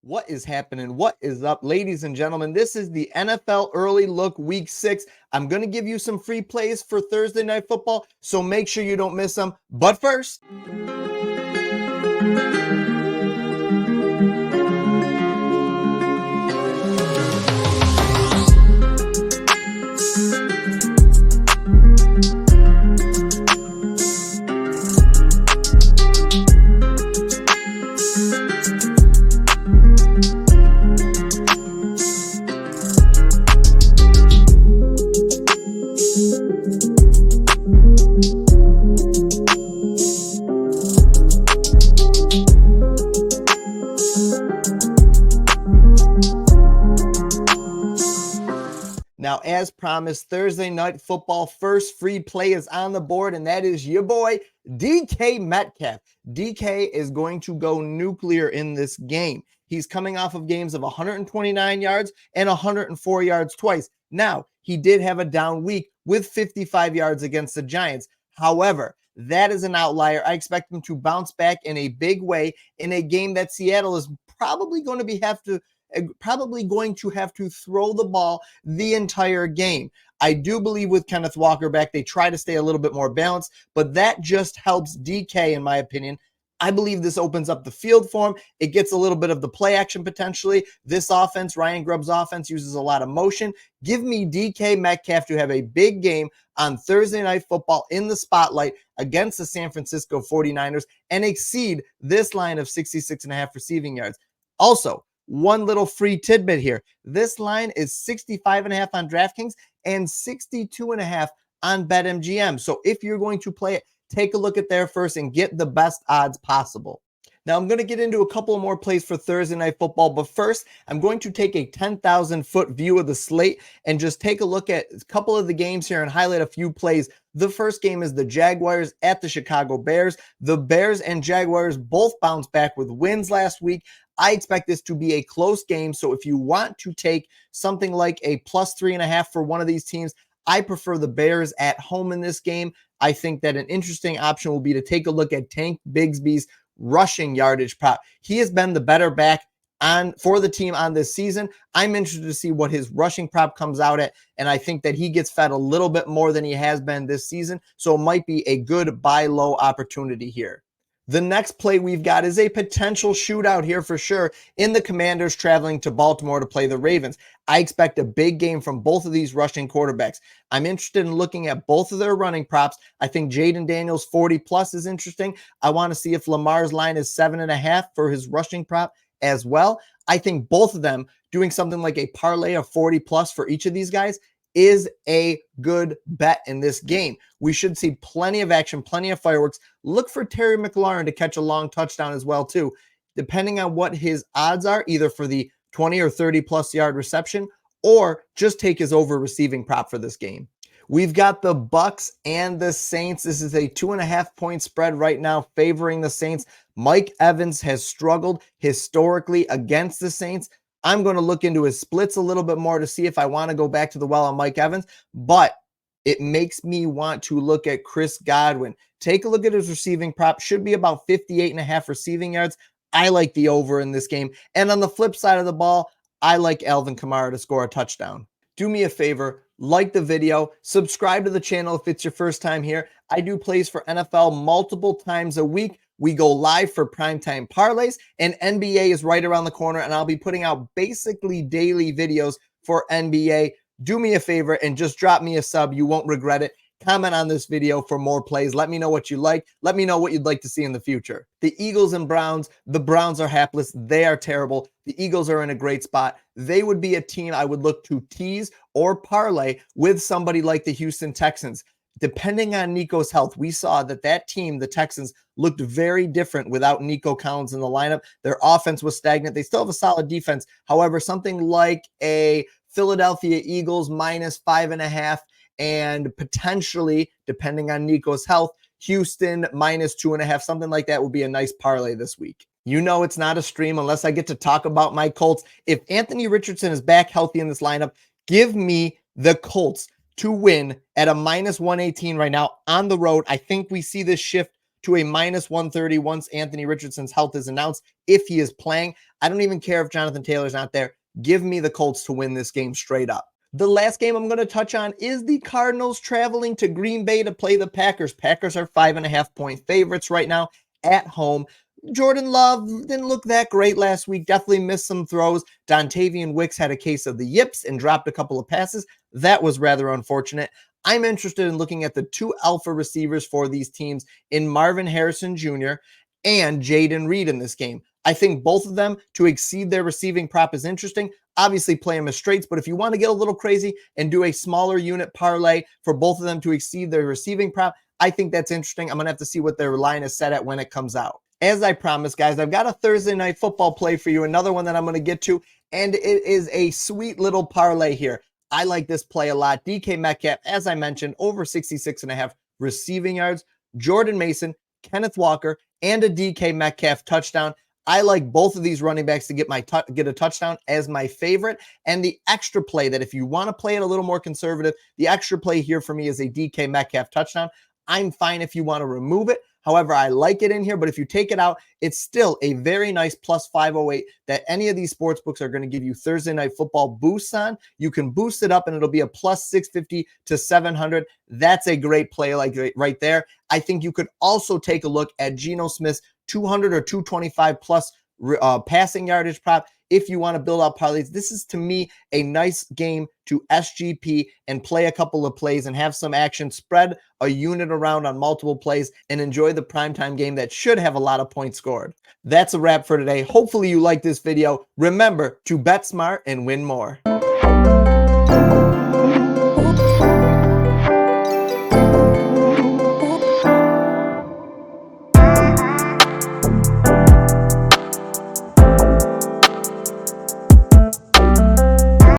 What is happening? What is up, ladies and gentlemen? This is the NFL Early Look Week 6. I'm going to give you some free plays for Thursday Night Football, so make sure you don't miss them. But first, now, as promised, Thursday Night Football first free play is on the board, and that is your boy, DK Metcalf. DK is going to go nuclear in this game. He's coming off of games of 129 yards and 104 yards twice. Now, he did have a down week with 55 yards against the Giants. However, that is an outlier. I expect him to bounce back in a big way in a game that Seattle is probably going to have to throw the ball the entire game. I do believe with Kenneth Walker back, they try to stay a little bit more balanced, but that just helps DK, in my opinion. I believe this opens up the field for him. It gets a little bit of the play action potentially. This offense, Ryan Grubb's offense, uses a lot of motion. Give me DK Metcalf to have a big game on Thursday Night Football in the spotlight against the San Francisco 49ers and exceed this line of 66.5 receiving yards. Also, one little free tidbit here. This line is 65.5 on DraftKings and 62.5 on BetMGM. So if you're going to play it, take a look at there first and get the best odds possible. Now, I'm going to get into a couple more plays for Thursday Night Football, but first, I'm going to take a 10,000-foot view of the slate and just take a look at a couple of the games here and highlight a few plays. The first game is the Jaguars at the Chicago Bears. The Bears and Jaguars both bounced back with wins last week. I expect this to be a close game, so if you want to take something like a plus 3.5 for one of these teams, I prefer the Bears at home in this game. I think that an interesting option will be to take a look at Tank Bigsby's rushing yardage prop. He has been the better back for the team on this season. I'm interested to see what his rushing prop comes out at, and I think that he gets fed a little bit more than he has been this season, so it might be a good buy low opportunity here. The next play we've got is a potential shootout here for sure in the Commanders traveling to Baltimore to play the Ravens. I expect a big game from both of these rushing quarterbacks. I'm interested in looking at both of their running props. I think Jaden Daniels 40 plus is interesting. I want to see if Lamar's line is 7.5 for his rushing prop as well. I think both of them doing something like a parlay of 40 plus for each of these guys is a good bet in this game. We should see plenty of action, plenty of fireworks. Look for Terry McLaurin to catch a long touchdown as well too, depending on what his odds are, either for the 20 or 30 plus yard reception, or just take his over receiving prop for this game. We've got the Bucks and the Saints. This is a 2.5 point spread right now favoring the Saints. Mike Evans has struggled historically against the Saints. I'm going to look into his splits a little bit more to see if I want to go back to the well on Mike Evans, but it makes me want to look at Chris Godwin. Take a look at his receiving prop. Should be about 58.5 receiving yards. I like the over in this game. And on the flip side of the ball, I like Alvin Kamara to score a touchdown. Do me a favor, like the video, subscribe to the channel if it's your first time here. I do plays for NFL multiple times a week. We go live for primetime parlays, and NBA is right around the corner, and I'll be putting out basically daily videos for NBA. Do me a favor and just drop me a sub. You won't regret it. Comment on this video for more plays. Let me know what you like. Let me know what you'd like to see in the future. The Eagles and Browns. The Browns are hapless. They are terrible. The Eagles are in a great spot. They would be a team I would look to tease or parlay with somebody like the Houston Texans. Depending on Nico's health, we saw that team, the Texans, looked very different without Nico Collins in the lineup. Their offense was stagnant. They still have a solid defense. However, something like a Philadelphia Eagles minus 5.5 and potentially, depending on Nico's health, Houston minus 2.5, something like that would be a nice parlay this week. You know it's not a stream unless I get to talk about my Colts. If Anthony Richardson is back healthy in this lineup, give me the Colts to win at a minus 118 right now on the road. I think we see this shift to a -130 once Anthony Richardson's health is announced, if he is playing. I don't even care if Jonathan Taylor's not there. Give me the Colts to win this game straight up. The last game I'm going to touch on is the Cardinals traveling to Green Bay to play the Packers. Packers are 5.5-point favorites right now at home. Jordan Love didn't look that great last week. Definitely missed some throws. Dontavian Wicks had a case of the yips and dropped a couple of passes. That was rather unfortunate. I'm interested in looking at the two alpha receivers for these teams in Marvin Harrison Jr. and Jaden Reed in this game. I think both of them to exceed their receiving prop is interesting. Obviously, play them as straights, but if you want to get a little crazy and do a smaller unit parlay for both of them to exceed their receiving prop, I think that's interesting. I'm going to have to see what their line is set at when it comes out. As I promised, guys, I've got a Thursday night football play for you, another one that I'm going to get to, and it is a sweet little parlay here. I like this play a lot. DK Metcalf, as I mentioned, over 66.5 receiving yards. Jordan Mason, Kenneth Walker, and a DK Metcalf touchdown. I like both of these running backs to get a touchdown as my favorite. And the extra play that if you want to play it a little more conservative, the extra play here for me is a DK Metcalf touchdown. I'm fine if you want to remove it. However, I like it in here, but if you take it out, it's still a very nice plus 508 that any of these sports books are going to give you Thursday night football boosts on. You can boost it up and it'll be a plus 650 to 700. That's a great play like right there. I think you could also take a look at Geno Smith's 200 or 225 plus passing yardage prop if you want to build out parlays. This is, to me, a nice game to SGP and play a couple of plays and have some action, spread a unit around on multiple plays, and enjoy the primetime game that should have a lot of points scored. That's a wrap for today. Hopefully you like this video. Remember to bet smart and win more.